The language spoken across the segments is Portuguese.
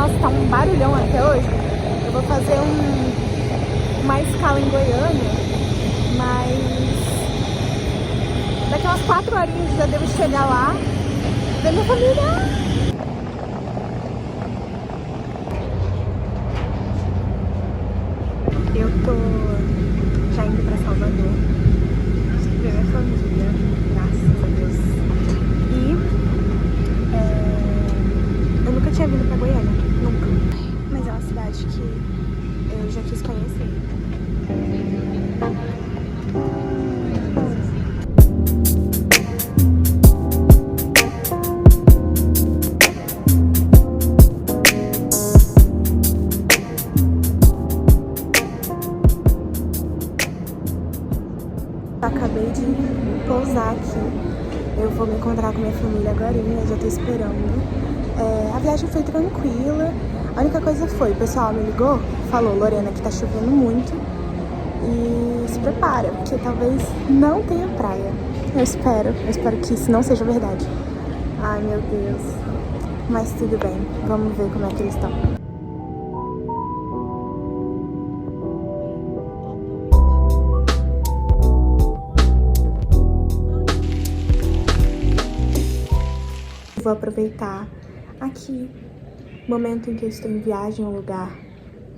Nossa, tá um barulhão até hoje. Eu vou fazer uma escala em Goiânia, mas daqui umas 4 horinhas já devo chegar lá, ver minha família. Eu tô já indo pra Salvador, ver minha família, graças a Deus. E eu nunca tinha vindo pra Goiânia, nunca. Mas é uma cidade que eu já quis conhecer. Acabei de pousar aqui. Eu vou me encontrar com minha família agora, eu já tô esperando. A viagem foi tranquila. A única coisa foi, o pessoal me ligou, falou: Lorena, que tá chovendo muito e se prepara, porque talvez não tenha praia. Eu espero que isso não seja verdade. Ai, meu Deus. Mas tudo bem, vamos ver como é que eles estão. Vou aproveitar aqui o momento em que eu estou em viagem a um lugar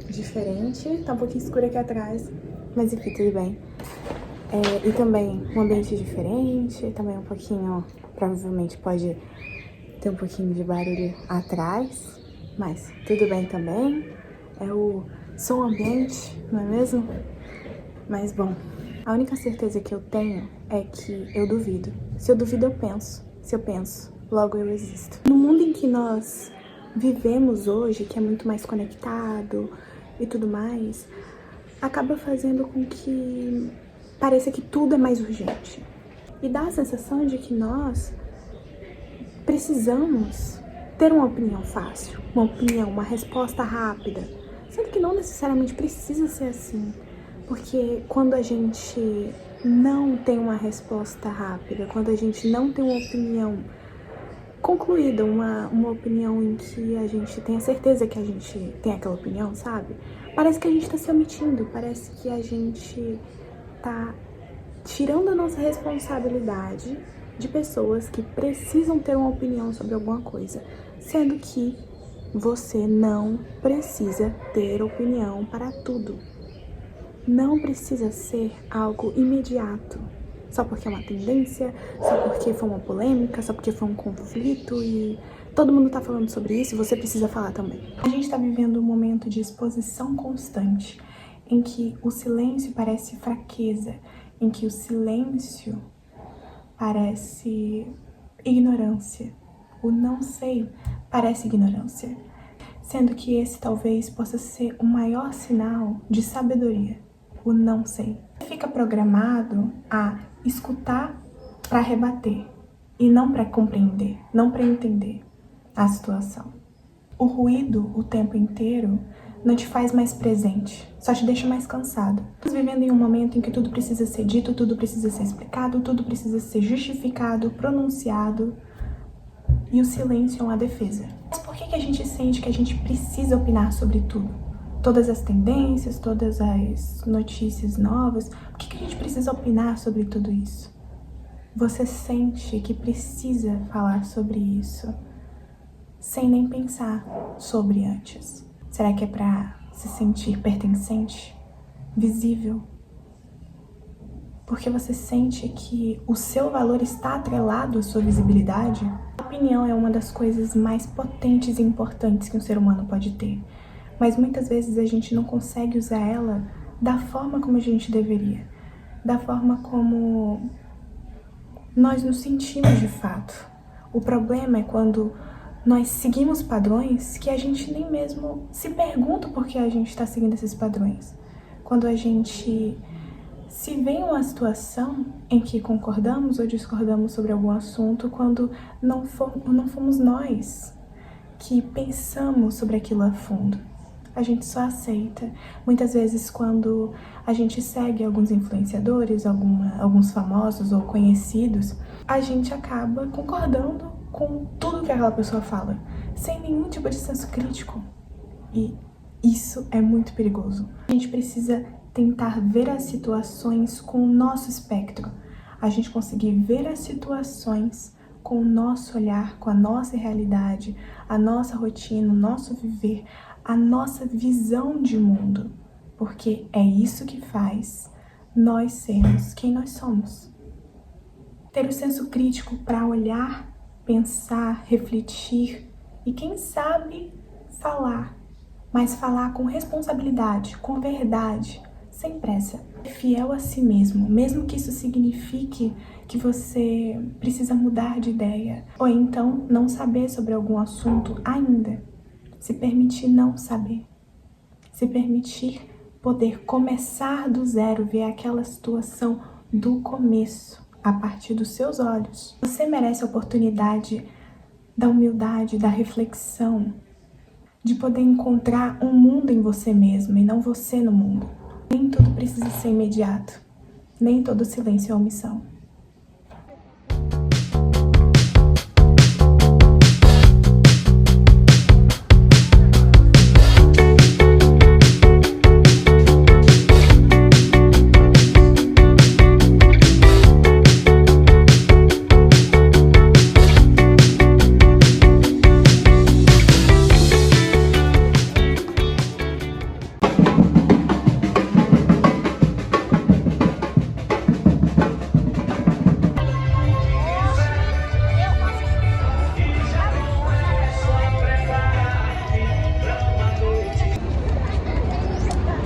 diferente. Tá um pouquinho escuro aqui atrás, mas enfim, tudo bem. E também um ambiente diferente, também um pouquinho, provavelmente pode ter um pouquinho de barulho atrás, mas tudo bem também. É o som ambiente, não é mesmo? Mas bom, a única certeza que eu tenho é que eu duvido. Se eu duvido, eu penso. Se eu penso, logo eu existo. No mundo em que nós vivemos hoje, que é muito mais conectado e tudo mais, acaba fazendo com que pareça que tudo é mais urgente. E dá a sensação de que nós precisamos ter uma opinião fácil, uma opinião, uma resposta rápida. Sendo que não necessariamente precisa ser assim. Porque quando a gente não tem uma resposta rápida, quando a gente não tem uma opinião concluída, uma opinião em que a gente tem a certeza que a gente tem aquela opinião, sabe? Parece que a gente tá se omitindo, parece que a gente tá tirando a nossa responsabilidade de pessoas que precisam ter uma opinião sobre alguma coisa, sendo que você não precisa ter opinião para tudo. Não precisa ser algo imediato. Só porque é uma tendência, só porque foi uma polêmica, só porque foi um conflito e todo mundo tá falando sobre isso, você precisa falar também. A gente tá vivendo um momento de exposição constante, em que o silêncio parece fraqueza, em que o silêncio parece ignorância. O não sei parece ignorância. Sendo que esse talvez possa ser o maior sinal de sabedoria, o não sei. Fica programado a escutar para rebater e não para compreender, não para entender a situação. O ruído o tempo inteiro não te faz mais presente, só te deixa mais cansado. Estamos vivendo em um momento em que tudo precisa ser dito, tudo precisa ser explicado, tudo precisa ser justificado, pronunciado, e o silêncio é uma defesa. Mas por que a gente sente que a gente precisa opinar sobre tudo? Todas as tendências, todas as notícias novas, por que a gente precisa opinar sobre tudo isso? Você sente que precisa falar sobre isso sem nem pensar sobre antes. Será que é pra se sentir pertencente, visível? Porque você sente que o seu valor está atrelado à sua visibilidade? A opinião é uma das coisas mais potentes e importantes que um ser humano pode ter. Mas muitas vezes a gente não consegue usar ela da forma como a gente deveria. Da forma como nós nos sentimos de fato. O problema é quando nós seguimos padrões que a gente nem mesmo se pergunta por que a gente está seguindo esses padrões. Quando a gente se vê em uma situação em que concordamos ou discordamos sobre algum assunto, quando não fomos nós que pensamos sobre aquilo a fundo. A gente só aceita. Muitas vezes, quando a gente segue alguns influenciadores, alguns famosos ou conhecidos, a gente acaba concordando com tudo que aquela pessoa fala, sem nenhum tipo de senso crítico. E isso é muito perigoso. A gente precisa tentar ver as situações com o nosso espectro. A gente conseguir ver as situações com o nosso olhar, com a nossa realidade, a nossa rotina, o nosso viver, a nossa visão de mundo. Porque é isso que faz nós sermos quem nós somos. Ter o senso crítico para olhar, pensar, refletir e, quem sabe, falar. Mas falar com responsabilidade, com verdade, sem pressa. Fiel a si mesmo, mesmo que isso signifique que você precisa mudar de ideia. Ou então não saber sobre algum assunto ainda. Se permitir não saber. Se permitir poder começar do zero, ver aquela situação do começo, a partir dos seus olhos. Você merece a oportunidade da humildade, da reflexão, de poder encontrar um mundo em você mesmo e não você no mundo. Nem tudo precisa ser imediato, nem todo silêncio é omissão.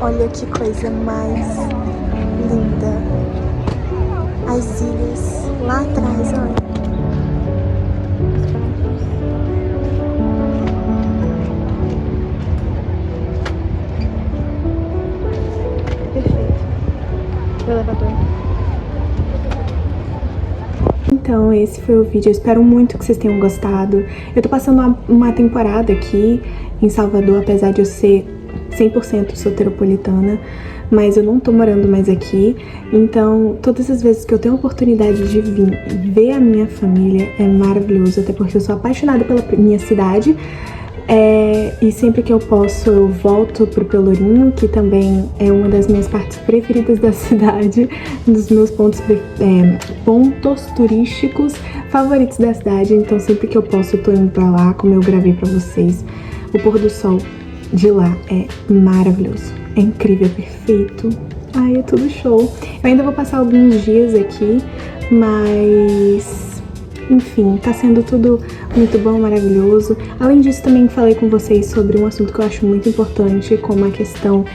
Olha que coisa mais linda. As ilhas lá atrás, olha. Perfeito. O elevador. Então, esse foi o vídeo. Eu espero muito que vocês tenham gostado. Eu tô passando uma temporada aqui em Salvador, apesar de eu ser 100% soteropolitana, mas eu não tô morando mais aqui, então todas as vezes que eu tenho a oportunidade de vir ver a minha família é maravilhoso, até porque eu sou apaixonada pela minha cidade, e sempre que eu posso eu volto pro Pelourinho, que também é uma das minhas partes preferidas da cidade, um dos meus pontos turísticos favoritos da cidade, então sempre que eu posso eu tô indo pra lá, como eu gravei pra vocês. O pôr do sol de lá é maravilhoso, é incrível, é perfeito. Ai, é tudo show. Eu ainda vou passar alguns dias aqui, mas enfim, tá sendo tudo muito bom, maravilhoso. Além disso, também falei com vocês sobre um assunto que eu acho muito importante, como a questão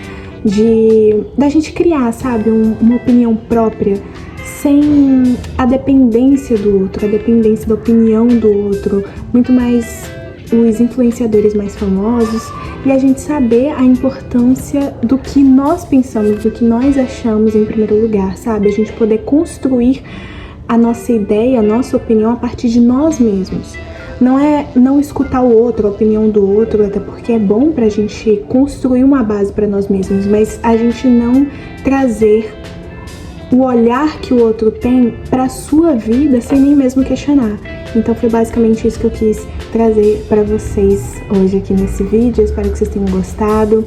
da gente criar, sabe, uma opinião própria, sem a dependência do outro, a dependência da opinião do outro, muito mais os influenciadores mais famosos, e a gente saber a importância do que nós pensamos, do que nós achamos em primeiro lugar, sabe? A gente poder construir a nossa ideia, a nossa opinião a partir de nós mesmos. Não é não escutar o outro, a opinião do outro, até porque é bom pra gente construir uma base pra nós mesmos, mas a gente não trazer o olhar que o outro tem pra sua vida sem nem mesmo questionar. Então foi basicamente isso que eu quis trazer pra vocês hoje aqui nesse vídeo. Eu espero que vocês tenham gostado.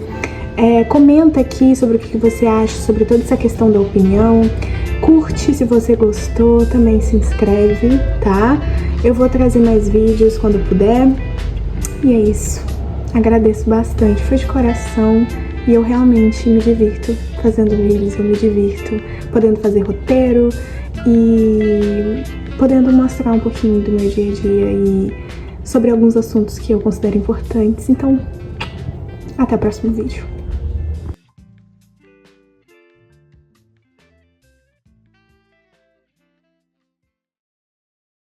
Comenta aqui sobre o que você acha sobre toda essa questão da opinião. Curte se você gostou, também se inscreve, tá? Eu vou trazer mais vídeos quando puder. E é isso. Agradeço bastante, foi de coração. E eu realmente me divirto fazendo vídeos, eu me divirto podendo fazer roteiro e podendo mostrar um pouquinho do meu dia a dia e sobre alguns assuntos que eu considero importantes. Então, até o próximo vídeo.